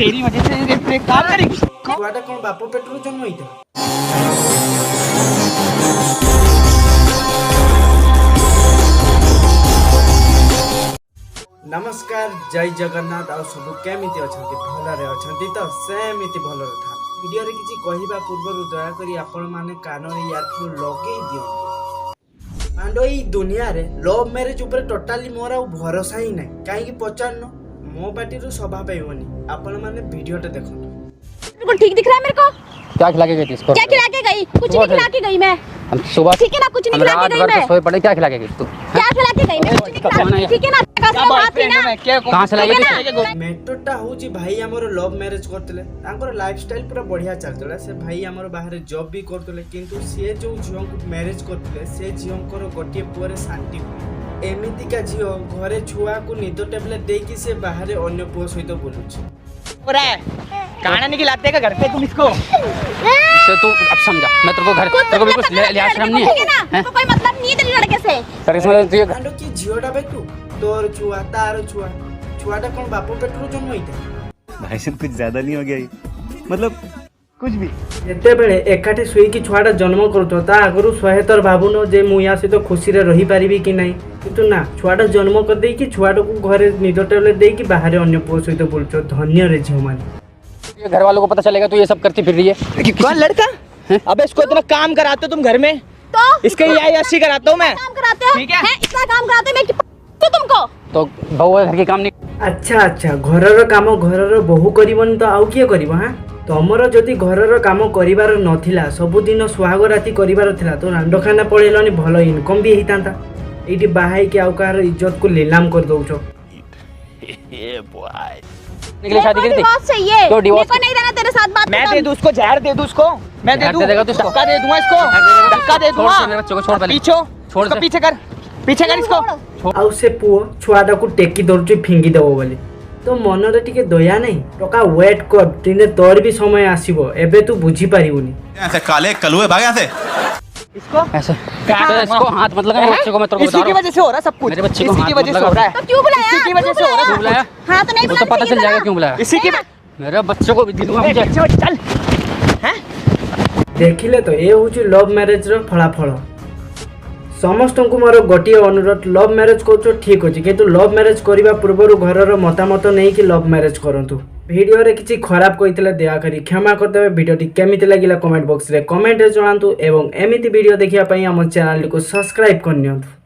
तेरी वजह से ये ब्रेक काम करेगी। छुआटा कौन बाप पेट्रोल जन्म होता। नमस्कार जय जगन्नाथ आ सब केमिति अछंती भलरे अछंती तो सेमिति भलरे था वीडियो रे किछि कहिबा पूर्वरु दया करी आपण माने कानरे इयरफोन लगेई दियो आंडो ई दुनिया रे लव मैरिज ऊपर टोटली मोर आ भरोसा ही नै काहे कि पचारनो मो पार्टी रो स्वभाव पाइबनी आपण माने वीडियो टे देखो बिल्कुल ठीक दिख रहा है मेरे को। क्या खिला के गई थी इसको? क्या खिला के गई? कुछ नहीं खिला के गई मैं। हम सुबह ठीक है ना, कुछ नहीं खिला के गई मैं। सोए पड़े क्या खिला के गई तू? क्या खिला के गई मैं? कुछ नहीं खिला। ठीक है ना? कहां से लाई गई? मेटोटा होची भाई हमरो लव मैरिज करतले तांकर लाइफस्टाइल पूरा बढ़िया चलतले से भाई हमरो बाहर जॉब भी करतले किंतु से जो झियो को मैरिज करतले से झियोंकर गोटे पुरे शांति एमिति का झियो घरे छुआ को निद टेबलेट दे कि से बाहर अन्य पुओ सहित बोलुची पूरा काना नहीं खिलाते का घर पे तुम इसको से तू अब समझा मैं तेरे को घर तेरे को बिल्कुल लिहाज शर्म नहीं है तो कोई मतलब नहीं है तेरे लड़के से तेरे समझ तू कांडो की झियोटा बे तू तोर छुआ तार छुआ छुआटा कौन बापो पेट्रोल जन्म होइता भाई सब कुछ ज्यादा नहीं हो गया ये मतलब कुछ भी एते बेले एकाठी सुई की छुआटा जन्म करतो ता आगरु सहेतर भाबुनो जे मुया से तो खुशी रे रही पारिबी कि नहीं किंतु ना छुआटा जन्म कर देई कि छुआटा को घरे निद टेबलेट देई कि बाहर अन्य पुओ सहित बोलछो धन्य रे झियो माने ये घर वालों को पता चलेगा तू ये सब करती फिर रही है कौन लड़का अबे इसको इतना काम कराते हो तुम घर में तो इसके यही अस्सी कराता हूँ मैं काम कराते हो ठीक है इतना काम कराते मैं तो तुमको तो बहू घर के काम नहीं अच्छा घरर काम घरर बहु करिवनी तो आउ किए करिवो हां तमरो जदि घरर काम करिवार नथिला सब दिन सुहाग राती करिवार थिला तो रांडखाना पळेलनी भलो इनकम भी हेतांता एटी बाहाई के आउ कार इज्जत को नीलाम कर दोछो ये बॉय निकले शादी करी थी चाहिए तो डिवोर्स को नहीं रहना तेरे साथ बात मैं दे दूं उसको जहर दे दूं उसको मैं दे दूं धक्का दे दूंगा इसको धक्का दे दूंगा बच्चों को छोड़ पहले छोड़ इसको पीछे कर इसको आउ से पुओ छुआटा को टेकी दरची फिंगी देबो बोली तो मन रे टिके दया नहीं टका वेट कर दिने तोर भी समय आसीबो एबे तू बुझी पारिबुनी ऐसे काले कलुए भाग यहां से इसको ऐसे इसको हाथ मत लगा मेरे बच्चे को मैं तेरे को बता रहा हूं इसी की वजह से हो रहा सब कुछ मेरे बच्चे को इसी की वजह से हो रहा है तो क्यों बुलाया इसी की वजह से हो रहा है बुलाया हां तो नहीं बुलाया तो पता चल जाएगा क्यों बुलाया इसी की मेरे बच्चे को भी दे दूंगा मुझे चल हैं देखिले तो ए होची लव मैरिज रो फलाफल समस्त को मोर गोटे अनुरोध लव मैरिज कर ठीक अच्छे किंतु लव मैरिज करने पूर्व घर मतामत नहीं कि लव मैरिज करूँ वीडियो रे किसी खराब कही दया करी क्षमा करदे वीडियोटी केमिति लागिला कमेंट बॉक्स रे कमेंट रे जणातु एवं एमिति वीडियो देखिया पई हमर चैनल को सब्सक्राइब करनियंतु।